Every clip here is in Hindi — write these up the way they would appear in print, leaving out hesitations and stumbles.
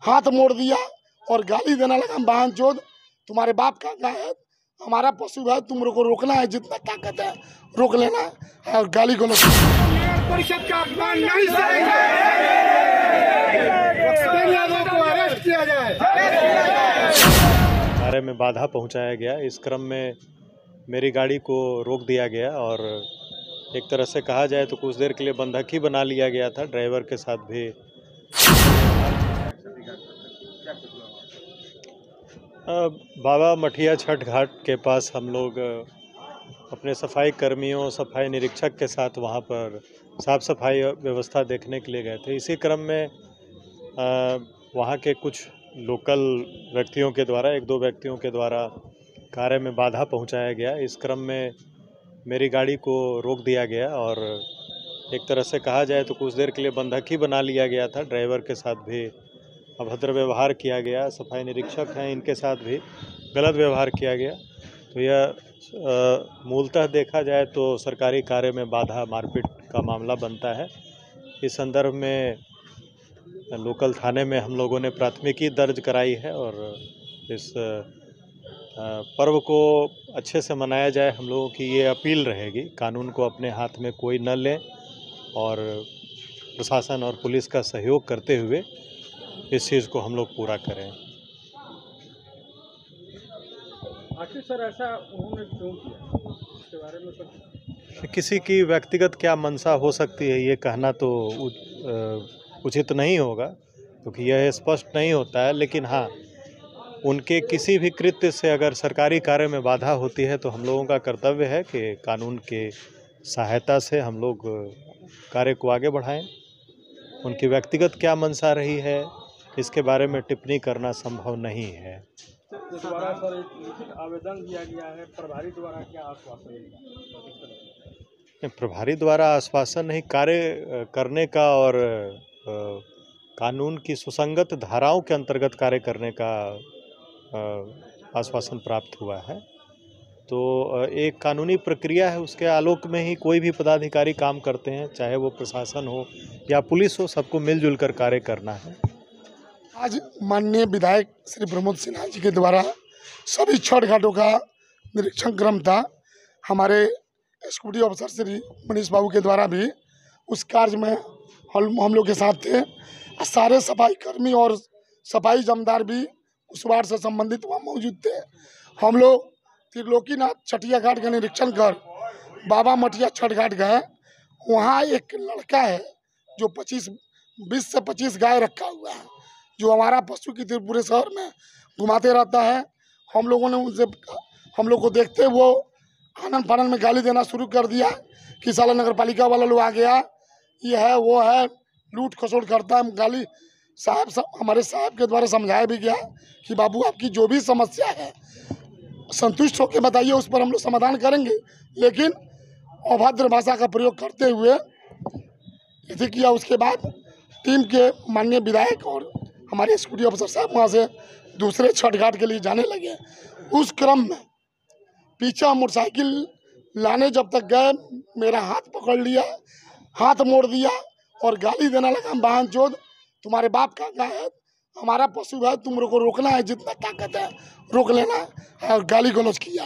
हाथ मोड़ दिया और गाली देने लगा, बहन चोद तुम्हारे बाप का गाय है, हमारा पशु है, तुम को रोकना है, जितना ताकत है रोक लेना है। और गाली गलौज परिषद का अपमान नहीं सहेंगे, को अरेस्ट किया जाए। कार्य में बाधा पहुंचाया गया। इस क्रम में मेरी गाड़ी को रोक दिया गया और एक तरह से कहा जाए तो कुछ देर के लिए बंधक ही बना लिया गया था। ड्राइवर के साथ भी बाबा मठिया छठ घाट के पास हम लोग अपने सफाई कर्मियों, सफाई निरीक्षक के साथ वहां पर साफ सफाई व्यवस्था देखने के लिए गए थे। इसी क्रम में वहां के कुछ लोकल व्यक्तियों के द्वारा, एक दो व्यक्तियों के द्वारा कार्य में बाधा पहुंचाया गया। इस क्रम में मेरी गाड़ी को रोक दिया गया और एक तरह से कहा जाए तो कुछ देर के लिए बंधक ही बना लिया गया था। ड्राइवर के साथ भी अभद्र व्यवहार किया गया, सफाई निरीक्षक हैं इनके साथ भी गलत व्यवहार किया गया। तो यह मूलतः देखा जाए तो सरकारी कार्य में बाधा, मारपीट का मामला बनता है। इस संदर्भ में लोकल थाने में हम लोगों ने प्राथमिकी दर्ज कराई है और इस पर्व को अच्छे से मनाया जाए, हम लोगों की ये अपील रहेगी। कानून को अपने हाथ में कोई न ले और प्रशासन और पुलिस का सहयोग करते हुए इस चीज़ को हम लोग पूरा करें। आखिर सर ऐसा उन्होंने क्यों किया, इसके बारे में कुछ? किसी की व्यक्तिगत क्या मंशा हो सकती है ये कहना तो उचित नहीं होगा, क्योंकि यह स्पष्ट नहीं होता है। लेकिन हाँ, उनके किसी भी कृत्य से अगर सरकारी कार्य में बाधा होती है तो हम लोगों का कर्तव्य है कि कानून के सहायता से हम लोग कार्य को आगे बढ़ाएं। उनकी व्यक्तिगत क्या मंशा रही है इसके बारे में टिप्पणी करना संभव नहीं है। दोबारा सर एक लिखित आवेदन दिया गया है, प्रभारी द्वारा क्या आश्वासन मिला? प्रभारी द्वारा आश्वासन नहीं, कार्य करने का और कानून की सुसंगत धाराओं के अंतर्गत कार्य करने का आश्वासन प्राप्त हुआ है। तो एक कानूनी प्रक्रिया है, उसके आलोक में ही कोई भी पदाधिकारी काम करते हैं, चाहे वो प्रशासन हो या पुलिस हो, सबको मिलजुल कर कार्य करना है। आज माननीय विधायक श्री प्रमोद सिन्हा जी के द्वारा सभी छठ घाटों का निरीक्षण क्रम था। हमारे एक्जीक्यूटिव अफसर श्री मनीष बाबू के द्वारा भी उस कार्य में हम लोग के साथ थे। सारे सफाई कर्मी और सफाई जमदार भी उस वार्ड से संबंधित वहाँ मौजूद थे। हम लोग त्रिलोकीनाथ छठिया घाट का निरीक्षण कर बाबा मठिया छठ घाट गए। वहाँ एक लड़का है जो 20 से 25 गाय रखा हुआ है, जो हमारा पशु की पूरे शहर में घुमाते रहता है। हम लोगों ने उनसे, हम लोग को देखते वो आनन फानन में गाली देना शुरू कर दिया कि साला नगर पालिका वाला लोग आ गया, ये है वो है, लूट खसोट करता है। गाली हमारे साहब के द्वारा समझाया भी गया कि बाबू आपकी जो भी समस्या है संतुष्ट होकर बताइए, उस पर हम लोग समाधान करेंगे। लेकिन अभद्र भाषा का प्रयोग करते हुए इसे किया। उसके बाद टीम के माननीय विधायक और हमारे एक्जीक्यूटिव अफसर साहब वहाँ से दूसरे छठ घाट के लिए जाने लगे। उस क्रम में पीछा मोटरसाइकिल लाने जब तक गए, मेरा हाथ पकड़ लिया, हाथ मोड़ दिया और गाली देने लगा, बहन चोद तुम्हारे बाप का गाय है, हमारा पशु है, तुम को रोकना है, जितना ताकत है रोक लेना है। और गाली गलौज किया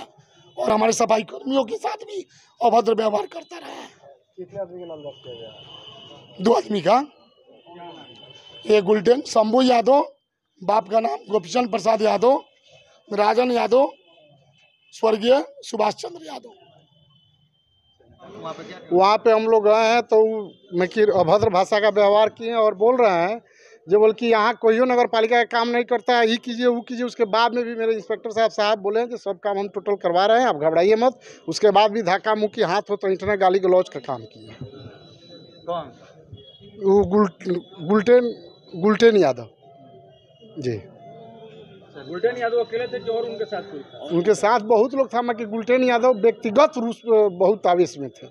और हमारे सफाई कर्मियों के साथ भी अभद्र व्यवहार करता रहा। कितने आदमी का नाम दर्ज किया गया? 2 आदमी का, एक गुलटेन शंभू यादव, बाप का नाम गोपीचंद प्रसाद यादव, राजन यादव, स्वर्गीय सुभाष चंद्र यादव। वहाँ पे हम लोग गए हैं तो अभद्र भाषा का व्यवहार किए और बोल रहे हैं जो बोल कि यहाँ कोई नगर पालिका का काम नहीं करता है, ये कीजिए वो कीजिए। उसके बाद में भी मेरे इंस्पेक्टर साहब बोले हैं कि सब काम हम टोटल करवा रहे हैं, आप घबराइए मत। उसके बाद भी धक्का मुक्की, हाथ हो तो इंटरनेट गाली गलौज का काम किए। कौन? वो गुलटेन यादव जी। गुलटेन यादव अकेले थे कि और उनके साथ कोई था? उनके साथ बहुत लोग था, मगर गुलटेन यादव व्यक्तिगत रूप बहुत आवेश में थे।